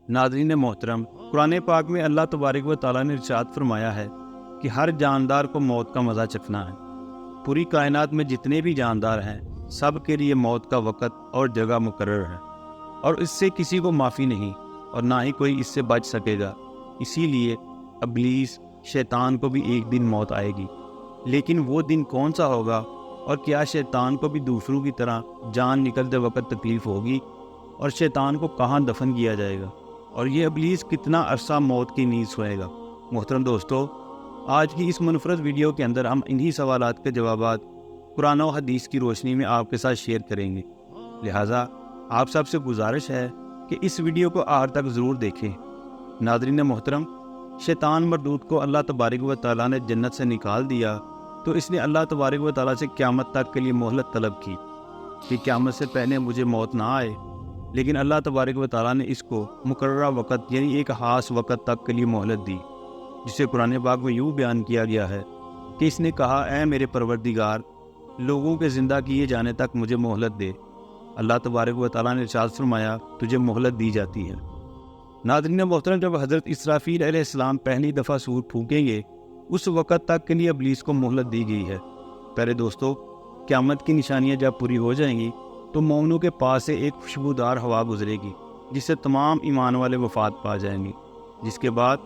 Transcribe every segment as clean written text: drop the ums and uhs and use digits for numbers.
नाज़रीन मोहतरम, कुरान पाक में अल्लाह तबारक व तआला ने इरशाद फरमाया है कि हर जानदार को मौत का मज़ा चखना है। पूरी कायनात में जितने भी जानदार हैं, सब के लिए मौत का वक़्त और जगह मुकर्रर है और इससे किसी को माफ़ी नहीं और ना ही कोई इससे बच सकेगा। इसीलिए इब्लीस शैतान को भी एक दिन मौत आएगी, लेकिन वो दिन कौन सा होगा और क्या शैतान को भी दूसरों की तरह जान निकलते वक्त तकलीफ़ होगी और शैतान को कहाँ दफन किया जाएगा और ये इब्लीस कितना अरसा मौत की नींद सोएगा। मोहतरम दोस्तों, आज की इस मुनफरद वीडियो के अंदर हम इन्हीं सवालात के जवाबात कुरान और हदीस की रोशनी में आपके साथ शेयर करेंगे। लिहाजा आप सबसे गुजारिश है कि इस वीडियो को आखिर तक ज़रूर देखें। नाज़रीन मोहतरम, शैतान मरदूद को अल्लाह तबारक व तआला ने जन्नत से निकाल दिया तो इसने अल्लाह तबारक व तआला से क़यामत तक के लिए मोहलत तलब की कि क़यामत से पहले मुझे मौत ना आए, लेकिन अल्लाह तबारक व तआला ने इसको मुकर्ररा वक़्त यानी एक ख़ास वक़्त तक के लिए मोहलत दी, जिसे कुरान पाक में यूँ बयान किया गया है कि इसने कहा, ऐ मेरे परवरदिगार, लोगों के ज़िंदा किए जाने तक मुझे मोहलत दे। अल्लाह तबारक व तआला ने इरशाद फरमाया, तुझे मोहलत दी जाती है। नाज़रीन मोहतरम, जब हज़रत इसराफील अलैहिस्सलाम पहली दफ़ा सूर फूकेंगे उस वक़्त तक के लिए इब्लीस को मोहलत दी गई है। प्यारे दोस्तों, क़यामत की निशानियाँ जब पूरी हो जाएंगी तो मोमिनों के पास से एक खुशबूदार हवा गुजरेगी जिससे तमाम ईमान वाले वफ़ात पा जाएंगे, जिसके बाद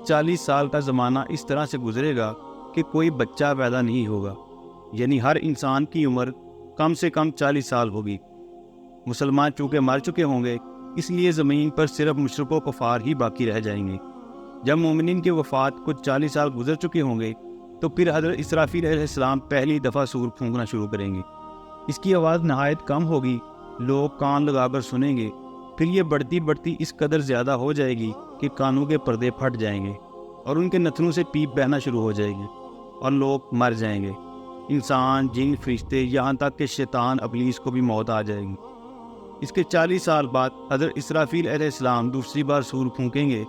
40 साल का ज़माना इस तरह से गुजरेगा कि कोई बच्चा पैदा नहीं होगा, यानी हर इंसान की उम्र कम से कम 40 साल होगी। मुसलमान चूँकि मर चुके होंगे, इसलिए ज़मीन पर सिर्फ मुशरिक व कुफ़ार ही बाकी रह जाएंगे। जब मोमिनीन की वफ़ात कुछ 40 साल गुजर चुके होंगे तो फिर हज़रत इसराफील अलैहिस्सलाम पहली दफ़ा सूर फूंकना शुरू करेंगे। इसकी आवाज़ नहायत कम होगी, लोग कान लगाकर सुनेंगे। फिर ये बढ़ती बढ़ती इस कदर ज़्यादा हो जाएगी कि कानों के पर्दे फट जाएंगे और उनके नथनों से पीप बहना शुरू हो जाएगी और लोग मर जाएंगे। इंसान, जिन, फरिश्ते, यहाँ तक कि शैतान इब्लीस को भी मौत आ जाएगी। इसके 40 साल बाद हज़रत इसराफील अलैहिस्सलाम दूसरी बार सूर फूंकेंगे।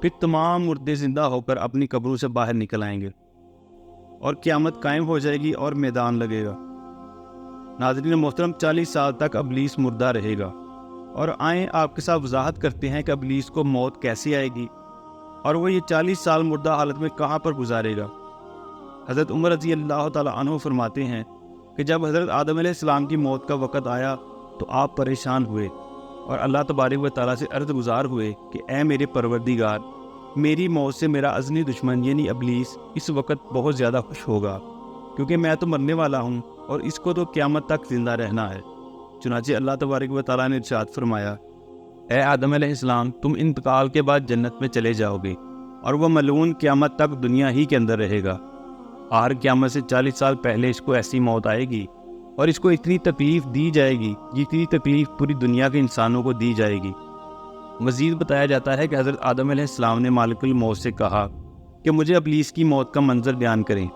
फिर तमाम मुर्दे ज़िंदा होकर अपनी कब्रों से बाहर निकल आएंगे और क़यामत कायम हो जाएगी और मैदान लगेगा। नाज़रीन मोहतरम, 40 साल तक इब्लीस मुर्दा रहेगा और आएँ आपके साथ वजाहत करते हैं कि इब्लीस को मौत कैसे आएगी और वो ये 40 साल मुर्दा हालत में कहाँ पर गुजारेगा। हज़रत उमर रज़ी अल्लाह तआला अन्हु फरमाते हैं कि जब हज़रत आदम अलैहिस्सलाम की मौत का वक़्त आया तो आप परेशान हुए और अल्लाह तबारक व तआला से अर्ज़ गुज़ार हुए कि ऐ मेरे परवरदिगार, मेरी मौत से मेरा अज़ली दुश्मन यानी इब्लीस इस वक्त बहुत ज़्यादा खुश होगा, क्योंकि मैं तो मरने वाला हूँ और इसको तो क़यामत तक ज़िंदा रहना है। चुनांचे अल्लाह तबारक व तआला ने इरशाद फरमाया, ऐ आदम अलैहिस्सलाम, तुम इंतकाल के बाद जन्नत में चले जाओगे और वह मलून क़यामत तक दुनिया ही के अंदर रहेगा। आखिर क़यामत से 40 साल पहले इसको ऐसी मौत आएगी और इसको इतनी तकलीफ़ दी जाएगी जितनी तकलीफ़ पूरी दुनिया के इंसानों को दी जाएगी। मज़ीद बताया जाता है कि हज़रत आदम अलैहिस्सलाम ने मालिकुल मौत से कहा कि मुझे इब्लीस की मौत का मंजर बयान करें।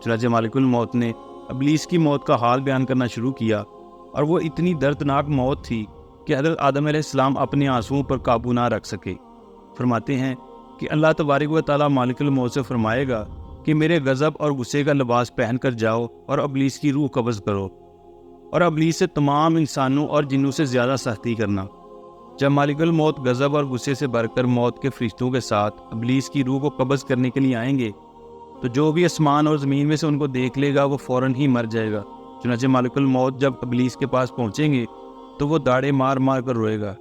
चुनांचे मालिकुल मौत ने इब्लीस की मौत का हाल बयान करना शुरू किया और वो इतनी दर्दनाक मौत थी कि हज़रत आदम अलैहिस्सलाम अपने आंसुओं पर काबू ना रख सके। फरमाते हैं कि अल्लाह तबारक व तआला मालिकुल मौत से फरमाएगा कि मेरे गज़ब और गुस्से का लिबास पहन कर जाओ और इब्लीस की रूह कब्ज़ करो और इब्लीस से तमाम इंसानों और जिन्नों से ज़्यादा सख्ती करना। जब मालिकुल मौत गज़ब और गुस्से से भरकर मौत के फरिश्तों के साथ इब्लीस की रूह को कब्ज़ करने के लिए आएंगे तो जो भी आसमान और ज़मीन में से उनको देख लेगा वो फ़ौरन ही मर जाएगा। चुनांचे मालिकुल मौत जब इब्लीस के पास पहुँचेंगे तो वो दाड़े मार मार कर रोएगा।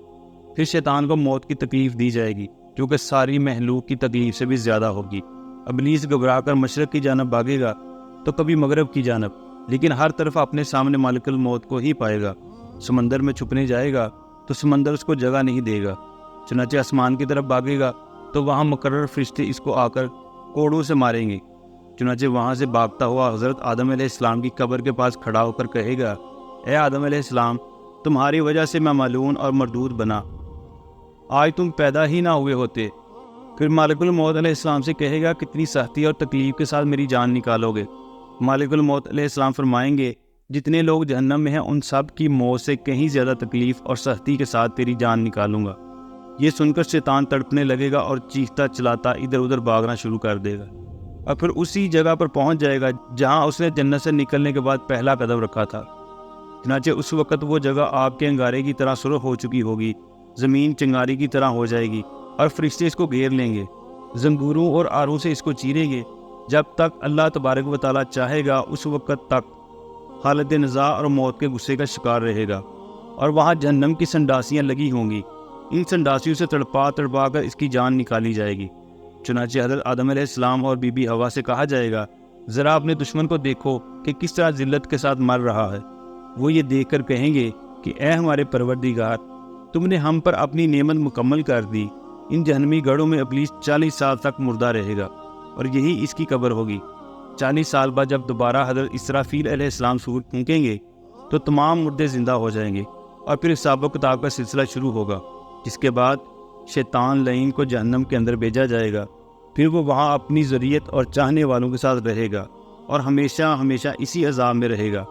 फिर शैतान को मौत की तकलीफ़ दी जाएगी जो कि सारी महलूक की तकलीफ़ से भी ज़्यादा होगी। इब्लीस घबरा कर मशरक़ की जानब भागेगा तो कभी मगरब की जानब, लेकिन हर तरफ अपने सामने मालिकुल मौत को ही पाएगा। समंदर में छुपने जाएगा तो समंदर उसको जगह नहीं देगा। चुनांचे आसमान की तरफ भागेगा तो वहाँ मुकर्रर फरिश्ते इसको आकर कोड़ों से मारेंगे। चुनांचे वहाँ से भागता हुआ हज़रत आदम अलैहिस्सलाम की कब्र के पास खड़ा होकर कहेगा, ऐ आदम अलैहिस्सलाम, तुम्हारी वजह से मैं मालून और मरदूद बना, आज तुम पैदा ही ना हुए होते। फिर मालिकुल मौत अलैहिस्सलाम से कहेगा, कितनी सख्ती और तकलीफ़ के साथ मेरी जान निकालोगे। मालिकुल मौत अलैहिस्सलाम फरमाएंगे, जितने लोग जहन्नम में हैं उन सब की मौत से कहीं ज़्यादा तकलीफ़ और सख्ती के साथ तेरी जान निकालूंगा। ये सुनकर शैतान तड़पने लगेगा और चीखता चलाता इधर उधर भागना शुरू कर देगा और फिर उसी जगह पर पहुंच जाएगा जहां उसने जन्नत से निकलने के बाद पहला कदम रखा था। चनाचे उस वक़्त वो जगह आग के अंगारे की तरह सुर्ख हो चुकी होगी, زمین چنگاری کی طرح ہو جائے گی اور فرشتے اس کو گھیر لیں گے، زنگوروں اور آروں سے اس کو چیریں گے۔ جب تک اللہ تبارک و تعالیٰ چاہے گا اس وقت تک حالت نزاع اور موت کے غصے کا شکار رہے گا، اور وہاں جہنم کی سنڈاسیاں لگی ہوں گی، ان سنڈاسیوں سے تڑپا تڑپا کر اس کی جان نکالی جائے گی۔ چنانچہ حضرت آدم علیہ السلام اور بی بی حوا سے کہا جائے گا، ذرا اپنے دشمن کو دیکھو کہ کس طرح ذلت کے ساتھ مر رہا ہے۔ وہ یہ دیکھ کر کہیں گے کہ اے ہمارے پروردگار، تم نے ہم پر اپنی نعمت مکمل کر دی۔ ان جہنمی گڑھوں میں ابلیس 40 سال تک مردہ رہے گا اور یہی اس کی قبر ہوگی۔ 40 سال بعد جب دوبارہ حضرت اسرافیل علیہ السلام سور پھونکیں گے تو تمام مردے زندہ ہو جائیں گے، اور پھر حساب و کتاب کا سلسلہ شروع ہوگا، جس کے بعد شیطان لعین کو جہنم کے اندر بھیجا جائے گا۔ پھر وہ وہاں اپنی ذریت اور چاہنے والوں کے ساتھ رہے گا اور ہمیشہ ہمیشہ اسی عذاب میں رہے گا۔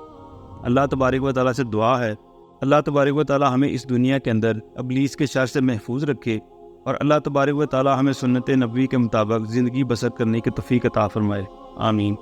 اللہ تبارک و تعالیٰ سے دعا ہے، اللہ تبارک و تعالیٰ ہمیں اس دنیا کے اندر ابلیس کے شر سے محفوظ رکھے، اور اللہ تبارک و تعالیٰ ہمیں سنت نبوی کے مطابق زندگی بسر کرنے کی توفیق عطا فرمائے۔ آمین۔